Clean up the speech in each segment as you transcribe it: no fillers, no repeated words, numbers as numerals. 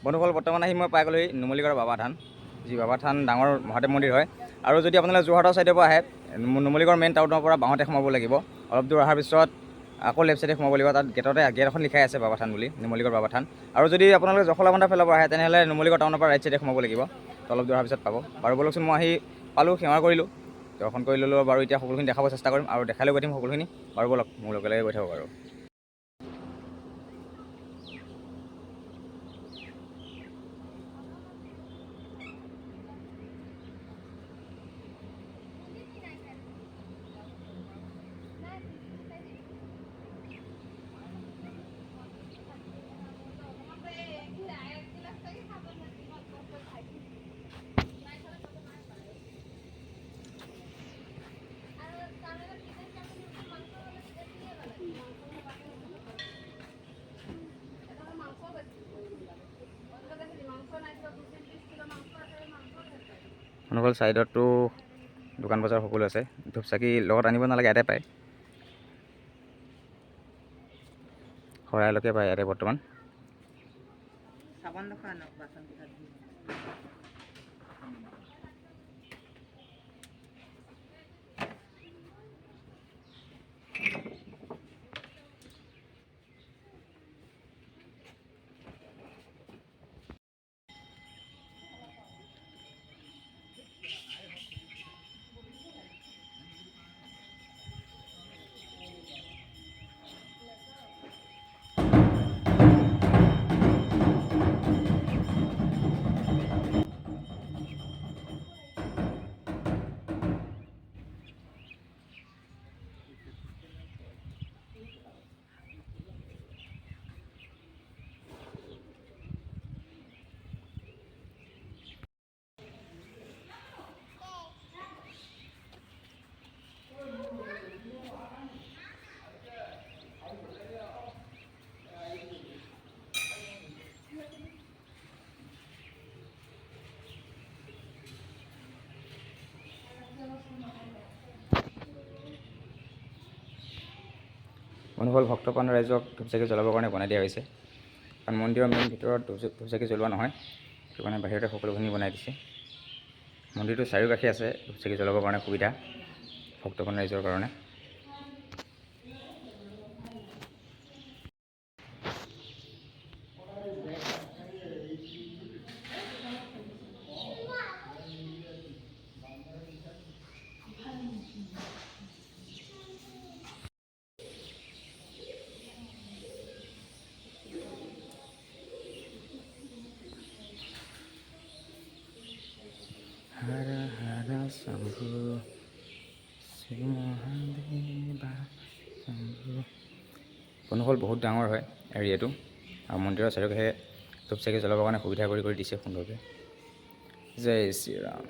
বন্ধুসকল বৰ্তমান আহি মই পাই গ'লোহি নুমলীগড় বাবা থান, যি বাবা থান ডাঙৰ মহাদেৱ মন্দিৰ হয়। আৰু যদি আপোনালোকে যোৰহাটৰ ছাইডৰ পৰা আহে নুমলীগড় মেইন টাউনৰ পৰা বাওঁতে সোমাব লাগিব। অলপ দূৰ অহাৰ পিছত আকৌ লেফ্ট ছাইডে সোমাব লাগিব। তাত গেট এখন লিখাই আছে বাবা থান বুলি, নুমলীগড় বাবা থান। আৰু যদি আপোনালোকে জখলাবন্ধা ফালৰ পৰা আহে তেনেহ'লে নুমলীগড় টাউনৰ পৰা ৰাইট ছাইডে সোমাব লাগিব। অলপ দূৰ অহাৰ পিছত পাব। বাৰু বলকচোন, মই আহি পালোঁ, সেৱা কৰিলোঁ, দৰ্শন কৰি ল'লোঁ। বাৰু এতিয়া সকলোখিনি দেখাব চেষ্টা কৰিম আৰু দেখালৈ গৈ থাকিম সকলোখিনি। বাৰু বলক, মোৰ লগে লগে গৈ থাকক আৰু। মানুহৰ ছাইডতো দোকান বজাৰ সকলো আছে। ধূপ চাকি লগত আনিব নালাগে, ইয়াতে পায়। শৰাইলৈকে পায় ইয়াতে বৰ্তমান। মানুহসকল ভক্তপ্ৰাণ ৰাইজক ধূপ চাকি জ্বলাবৰ কাৰণে বনাই দিয়া হৈছে। কাৰণ মন্দিৰৰ মেইন ভিতৰত ধূপ চাকি জ্বলোৱা নহয়, সেইটো কাৰণে বাহিৰতে সকলোখিনি বনাই দিছে। মন্দিৰটো চাৰিওকাষে আছে ধূপ চাকি জ্বলাবৰ কাৰণে সুবিধা ভক্তপ্ৰাণ ৰাইজৰ কাৰণে। হৰ হৰ শম্ভু শিৱ মহাদেৱা শম্ভু। বন্ধুসকল বহুত ডাঙৰ হয় এৰিয়াটো, আৰু মন্দিৰৰ চাৰিওকাষে ধূপ চাকি জ্বলাবৰ কাৰণে সুবিধা কৰি দিছে সুন্দৰকৈ। জয় শ্ৰীৰাম।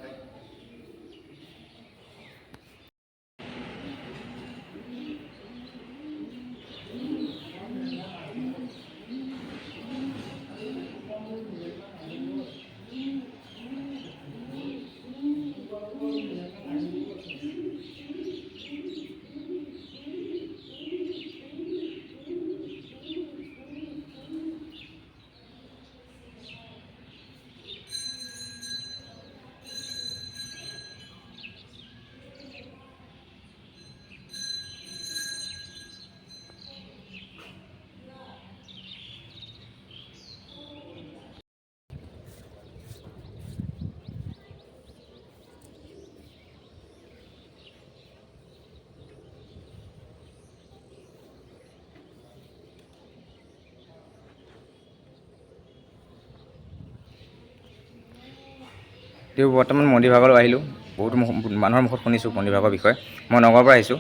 তেওঁ বৰ্তমান মন্দিৰ ভাগলৈ আহিলোঁ। বহুতো মানুহৰ মুখত শুনিছোঁ মন্দিৰ ভাগৰ বিষয়ে। মই নগাঁৱৰ পৰা আহিছোঁ,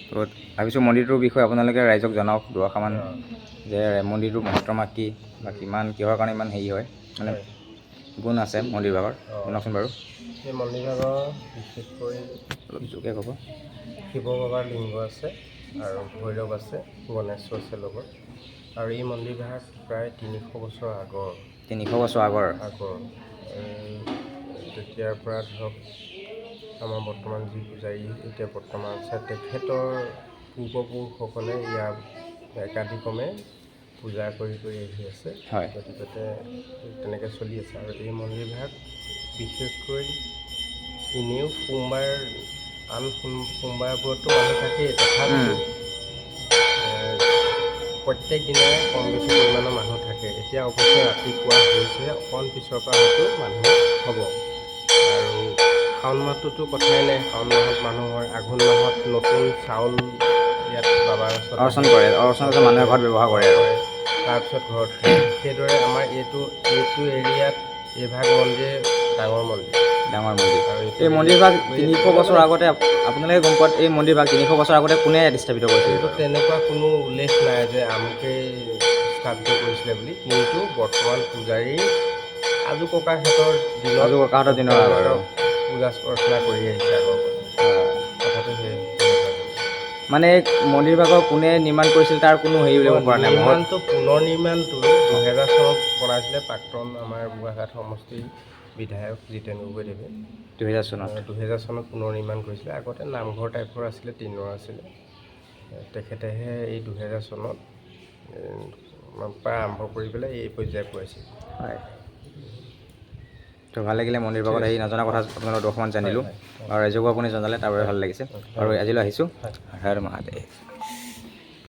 তো ভাবিছোঁ মন্দিৰটোৰ বিষয়ে আপোনালোকে ৰাইজক জনাওক দুআষাৰমান, যে মন্দিৰটোৰ মহত্তমা কি বা কিহৰ কাৰণে ইমান হেৰি হয়, মানে গুণ আছে মন্দিৰ ভাগৰ, শুনকচোন বাৰু। এই মন্দিৰ ভাগৰ বিশেষকৈ অলপ জোৰকৈ ক'ব। শিৱ বাবাৰ লিংগ আছে আৰু ভৈৰৱ আছে, গণেশ আছে লগত। আৰু এই মন্দিৰ ভাগ প্ৰায় 300 বছৰ আগৰ। 300 বছৰ আগৰ তেতিয়াৰ পৰা ধৰক আমাৰ বৰ্তমান যি পূজাৰী এতিয়া বৰ্তমান আছে, তেখেতৰ পূৰ্বপুৰুষসকলে ইয়াৰ একাদিক্ৰমে পূজা কৰি আহি আছে হয় গতিকে তেনেকৈ চলি আছে আৰু এই মন্দিৰভাগ বিশেষকৈ এনেও সোমবাৰ আন সোমবাৰবোৰতো মানুহ থাকেই তথাপিও প্ৰত্যেক দিনাই কম বেছি পৰিমাণৰ মানুহ থাকে এতিয়া অৱশ্যে ৰাতিপুৱা হৈছে অকণ পিছৰ পৰা হয়তো মানুহ হ'ব আৰু শাওণ মাহটোতো কথাই নাই শাওণ মাহত মানুহৰ আঘোণ মাহত নতুন চাউল ইয়াত বাবাৰ ওচৰত অৰ্চন কৰে অৰ্চন কৰি মানুহে ঘৰত ব্যৱহাৰ কৰে আৰু তাৰপিছত ঘৰত খায় সেইদৰে আমাৰ এইটো এৰিয়াত এইভাগ মন্দিৰ ডাঙৰ মন্দিৰ আৰু এই মন্দিৰভাগ 300 বছৰ আগতে আপোনালোকে গম পোৱাত এই মন্দিৰভাগ 300 বছৰ আগতে কোনে স্থাপিত কৰিছিল কিন্তু তেনেকুৱা কোনো উল্লেখ নাই যে আমুকেই স্থাপিত কৰিছিলে বুলি কিন্তু বৰ্তমান পূজাৰী আজু ককাহঁতৰ আজু ককাহঁতৰ দিনৰ আগৰ আৰু পূজা অৰ্চনা কৰি আহিছে আগৰ পৰা কথাটো সেই মানে এই মন্দিৰভাগৰ কোনে নিৰ্মাণ কৰিছিল তাৰ কোনো হেৰি উলিয়াব পৰা নাই নিৰ্মাণটো পুনৰ নিৰ্মাণটো 2000 চনত বনাইছিলে প্ৰাক্তন আমাৰ গোলাঘাট সমষ্টিৰ বিধায়ক জিতেন গগৈদেৱে 2000 চনত 2000 চনত পুনৰ নিৰ্মাণ কৰিছিলে আগতে নামঘৰ টাইপৰ আছিলে টিনৰ আছিলে তেখেতেহে এই 2000 চনত পৰা আৰম্ভ কৰি পেলাই এই পৰ্যায় পোৱাইছিল হয় তো ভাল লাগিলে মন্দিৰভাগত আহি নজনা কথা আপোনালোকৰ অকণমান জানিলোঁ আৰু ৰাইজকো আপুনি জনালে তাৰ বাবে ভাল লাগিছে আৰু আজিলৈ আহিছোঁ হৰ মহাদেৱ